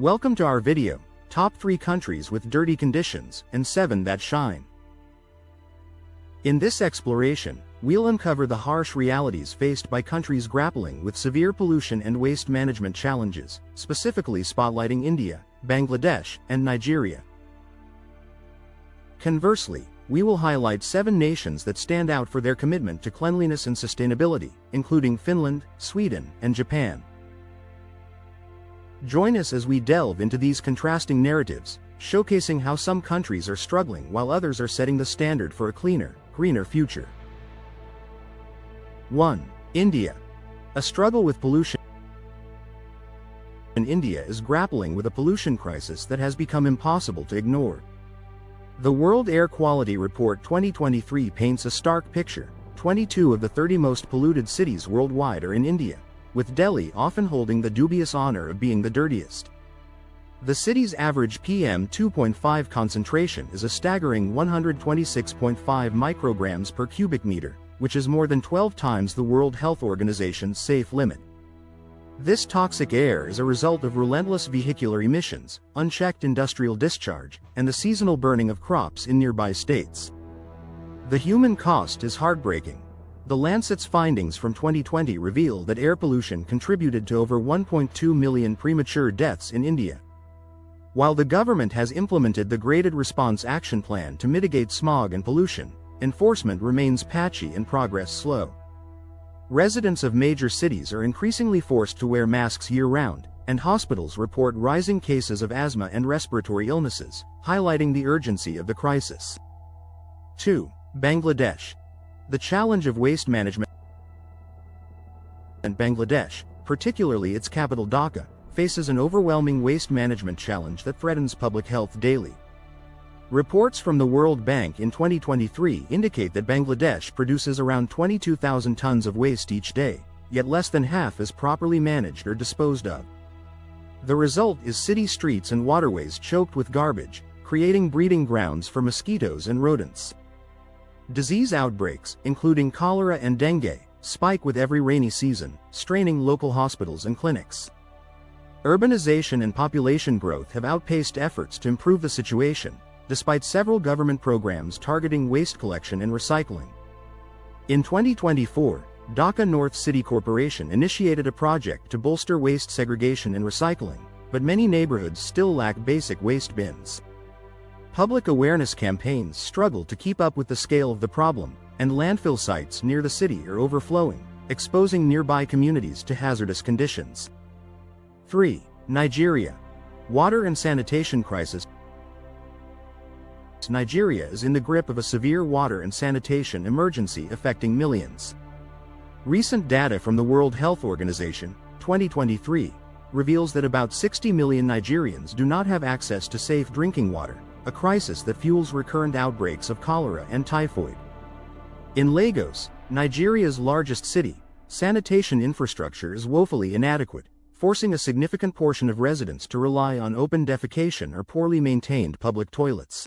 Welcome to our video, Top 3 Countries with Dirty Conditions, and 7 That Shine. In this exploration, we'll uncover the harsh realities faced by countries grappling with severe pollution and waste management challenges, specifically spotlighting India, Bangladesh, and Nigeria. Conversely, we will highlight 7 nations that stand out for their commitment to cleanliness and sustainability, including Finland, Sweden, and Japan. Join us as we delve into these contrasting narratives, showcasing how some countries are struggling while others are setting the standard for a cleaner, greener future. 1. India. A struggle with pollution. India is grappling with a pollution crisis that has become impossible to ignore. The World Air Quality Report 2023 paints a stark picture. 22 of the 30 most polluted cities worldwide are in India, with Delhi often holding the dubious honor of being the dirtiest. The city's average PM 2.5 concentration is a staggering 126.5 micrograms per cubic meter, which is more than 12 times the World Health Organization's safe limit. This toxic air is a result of relentless vehicular emissions, unchecked industrial discharge, and the seasonal burning of crops in nearby states. The human cost is heartbreaking. The Lancet's findings from 2020 reveal that air pollution contributed to over 1.2 million premature deaths in India. While the government has implemented the Graded Response Action Plan to mitigate smog and pollution, enforcement remains patchy and progress slow. Residents of major cities are increasingly forced to wear masks year-round, and hospitals report rising cases of asthma and respiratory illnesses, highlighting the urgency of the crisis. 2. Bangladesh. The challenge of waste management in Bangladesh, particularly its capital Dhaka, faces an overwhelming waste management challenge that threatens public health daily. Reports from the World Bank in 2023 indicate that Bangladesh produces around 22,000 tons of waste each day, yet less than half is properly managed or disposed of. The result is city streets and waterways choked with garbage, creating breeding grounds for mosquitoes and rodents. Disease outbreaks, including cholera and dengue, spike with every rainy season, straining local hospitals and clinics. Urbanization and population growth have outpaced efforts to improve the situation, despite several government programs targeting waste collection and recycling. In 2024, Dhaka North City Corporation initiated a project to bolster waste segregation and recycling, but many neighborhoods still lack basic waste bins. Public awareness campaigns struggle to keep up with the scale of the problem, and landfill sites near the city are overflowing, exposing nearby communities to hazardous conditions. 3. Nigeria. Water and sanitation crisis. Nigeria is in the grip of a severe water and sanitation emergency affecting millions. Recent data from the World Health Organization, 2023, reveals that about 60 million Nigerians do not have access to safe drinking water, a crisis that fuels recurrent outbreaks of cholera and typhoid. In Lagos, Nigeria's largest city, sanitation infrastructure is woefully inadequate, forcing a significant portion of residents to rely on open defecation or poorly maintained public toilets.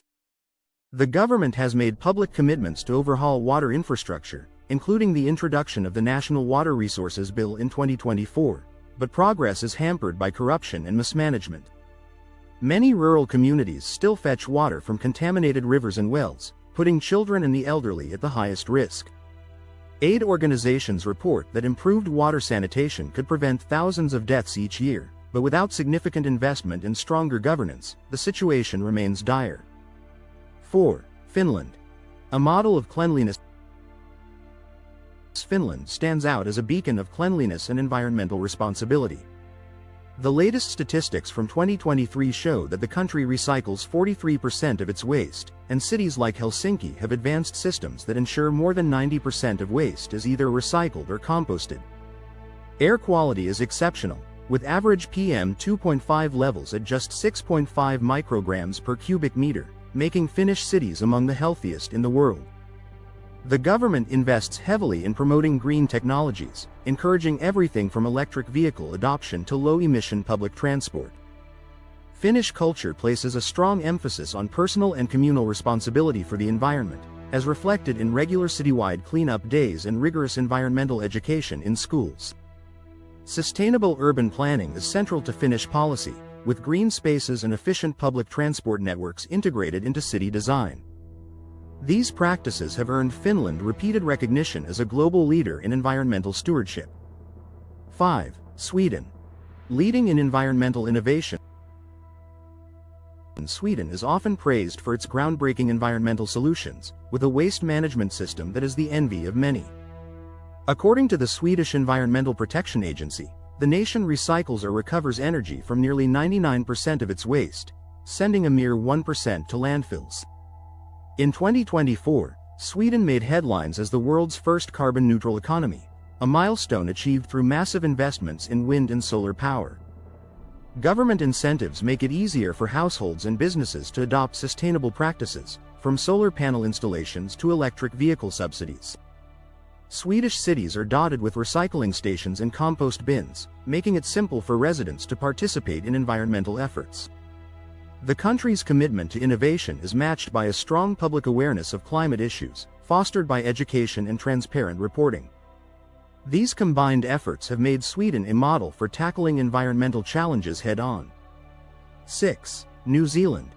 The government has made public commitments to overhaul water infrastructure, including the introduction of the National Water Resources Bill in 2024, but progress is hampered by corruption and mismanagement. Many rural communities still fetch water from contaminated rivers and wells, putting children and the elderly at the highest risk. Aid organizations report that improved water sanitation could prevent thousands of deaths each year, but without significant investment and stronger governance, the situation remains dire. 4. Finland. A model of cleanliness. Finland stands out as a beacon of cleanliness and environmental responsibility. The latest statistics from 2023 show that the country recycles 43% of its waste, and cities like Helsinki have advanced systems that ensure more than 90% of waste is either recycled or composted. Air quality is exceptional, with average PM 2.5 levels at just 6.5 micrograms per cubic meter, making Finnish cities among the healthiest in the world. The government invests heavily in promoting green technologies, encouraging everything from electric vehicle adoption to low-emission public transport. Finnish culture places a strong emphasis on personal and communal responsibility for the environment, as reflected in regular citywide cleanup days and rigorous environmental education in schools. Sustainable urban planning is central to Finnish policy, with green spaces and efficient public transport networks integrated into city design. These practices have earned Finland repeated recognition as a global leader in environmental stewardship. 5. Sweden. Leading in environmental innovation. Sweden is often praised for its groundbreaking environmental solutions, with a waste management system that is the envy of many. According to the Swedish Environmental Protection Agency, the nation recycles or recovers energy from nearly 99% of its waste, sending a mere 1% to landfills. In 2024, Sweden made headlines as the world's first carbon-neutral economy, a milestone achieved through massive investments in wind and solar power. Government incentives make it easier for households and businesses to adopt sustainable practices, from solar panel installations to electric vehicle subsidies. Swedish cities are dotted with recycling stations and compost bins, making it simple for residents to participate in environmental efforts. The country's commitment to innovation is matched by a strong public awareness of climate issues, fostered by education and transparent reporting. These combined efforts have made Sweden a model for tackling environmental challenges head-on. 6. New Zealand.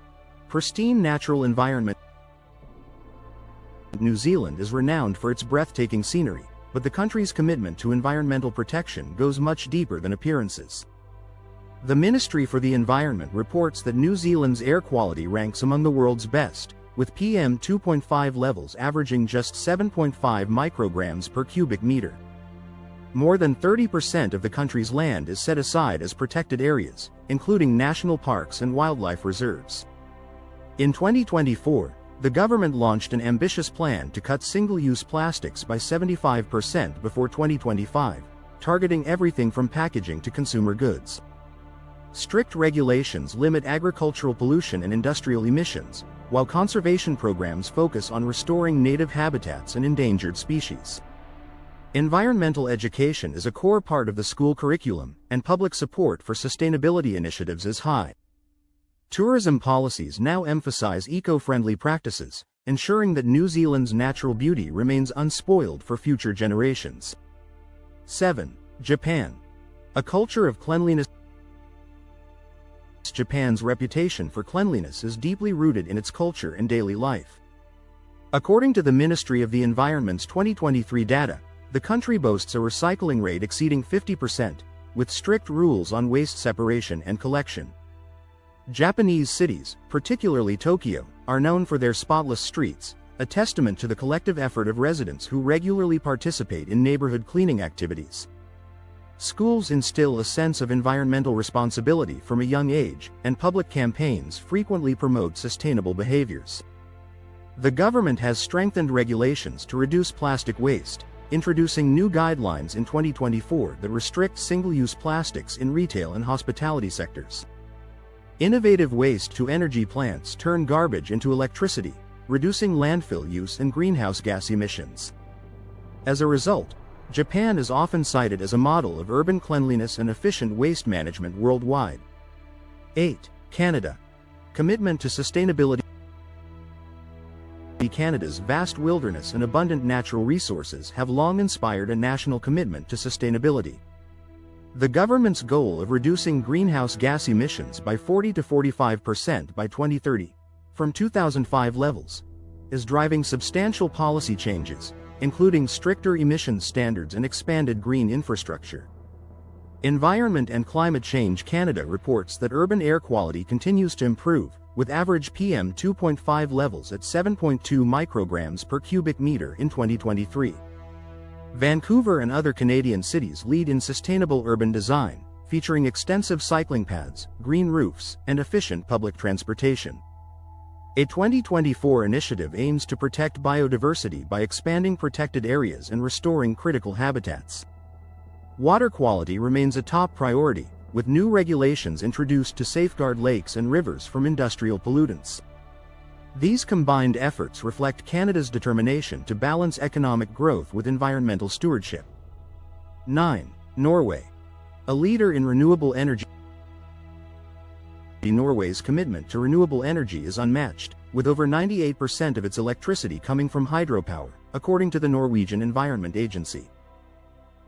Pristine natural environment. New Zealand is renowned for its breathtaking scenery, but the country's commitment to environmental protection goes much deeper than appearances. The Ministry for the Environment reports that New Zealand's air quality ranks among the world's best, with PM 2.5 levels averaging just 7.5 micrograms per cubic meter. More than 30% of the country's land is set aside as protected areas, including national parks and wildlife reserves. In 2024, the government launched an ambitious plan to cut single-use plastics by 75% before 2025, targeting everything from packaging to consumer goods. Strict regulations limit agricultural pollution and industrial emissions, while conservation programs focus on restoring native habitats and endangered species. Environmental education is a core part of the school curriculum, and public support for sustainability initiatives is high. Tourism policies now emphasize eco-friendly practices, ensuring that New Zealand's natural beauty remains unspoiled for future generations. 7. Japan. A culture of cleanliness. Japan's reputation for cleanliness is deeply rooted in its culture and daily life. According to the Ministry of the Environment's 2023 data, the country boasts a recycling rate exceeding 50%, with strict rules on waste separation and collection. Japanese cities, particularly Tokyo, are known for their spotless streets, a testament to the collective effort of residents who regularly participate in neighborhood cleaning activities. Schools instill a sense of environmental responsibility from a young age, and public campaigns frequently promote sustainable behaviors. The government has strengthened regulations to reduce plastic waste, introducing new guidelines in 2024 that restrict single-use plastics in retail and hospitality sectors. Innovative waste-to-energy plants turn garbage into electricity, reducing landfill use and greenhouse gas emissions. As a result, Japan is often cited as a model of urban cleanliness and efficient waste management worldwide. 8. Canada. Commitment to sustainability. Canada's vast wilderness and abundant natural resources have long inspired a national commitment to sustainability. The government's goal of reducing greenhouse gas emissions by 40 to 45% by 2030, from 2005 levels, is driving substantial policy changes, including stricter emissions standards and expanded green infrastructure. Environment and Climate Change Canada reports that urban air quality continues to improve, with average PM 2.5 levels at 7.2 micrograms per cubic meter in 2023. Vancouver and other Canadian cities lead in sustainable urban design, featuring extensive cycling paths, green roofs, and efficient public transportation. A 2024 initiative aims to protect biodiversity by expanding protected areas and restoring critical habitats. Water quality remains a top priority, with new regulations introduced to safeguard lakes and rivers from industrial pollutants. These combined efforts reflect Canada's determination to balance economic growth with environmental stewardship. 9. Norway. A leader in renewable energy. Norway's commitment to renewable energy is unmatched, with over 98% of its electricity coming from hydropower, according to the Norwegian Environment Agency.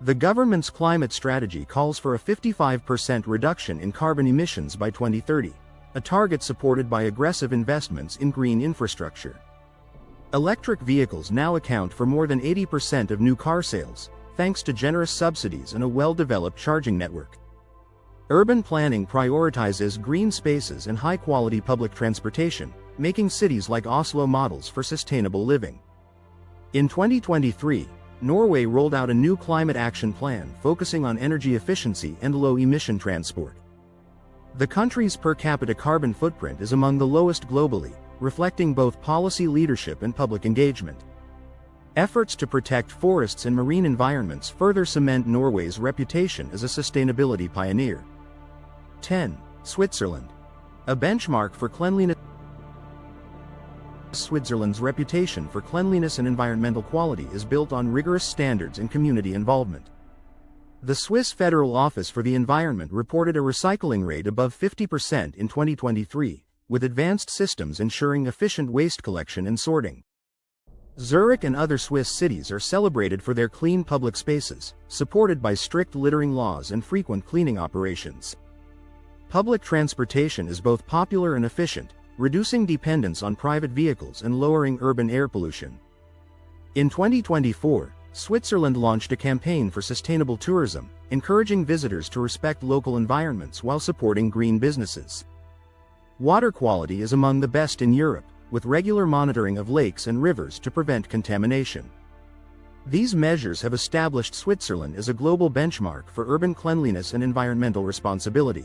The government's climate strategy calls for a 55% reduction in carbon emissions by 2030, a target supported by aggressive investments in green infrastructure. Electric vehicles now account for more than 80% of new car sales, thanks to generous subsidies and a well-developed charging network. Urban planning prioritizes green spaces and high-quality public transportation, making cities like Oslo models for sustainable living. In 2023, Norway rolled out a new climate action plan focusing on energy efficiency and low-emission transport. The country's per capita carbon footprint is among the lowest globally, reflecting both policy leadership and public engagement. Efforts to protect forests and marine environments further cement Norway's reputation as a sustainability pioneer. 10. Switzerland. A benchmark for cleanliness. Switzerland's reputation for cleanliness and environmental quality is built on rigorous standards and community involvement. The Swiss Federal Office for the Environment reported a recycling rate above 50% in 2023, with advanced systems ensuring efficient waste collection and sorting. Zurich and other Swiss cities are celebrated for their clean public spaces, supported by strict littering laws and frequent cleaning operations. Public transportation is both popular and efficient, reducing dependence on private vehicles and lowering urban air pollution. In 2024, Switzerland launched a campaign for sustainable tourism, encouraging visitors to respect local environments while supporting green businesses. Water quality is among the best in Europe, with regular monitoring of lakes and rivers to prevent contamination. These measures have established Switzerland as a global benchmark for urban cleanliness and environmental responsibility.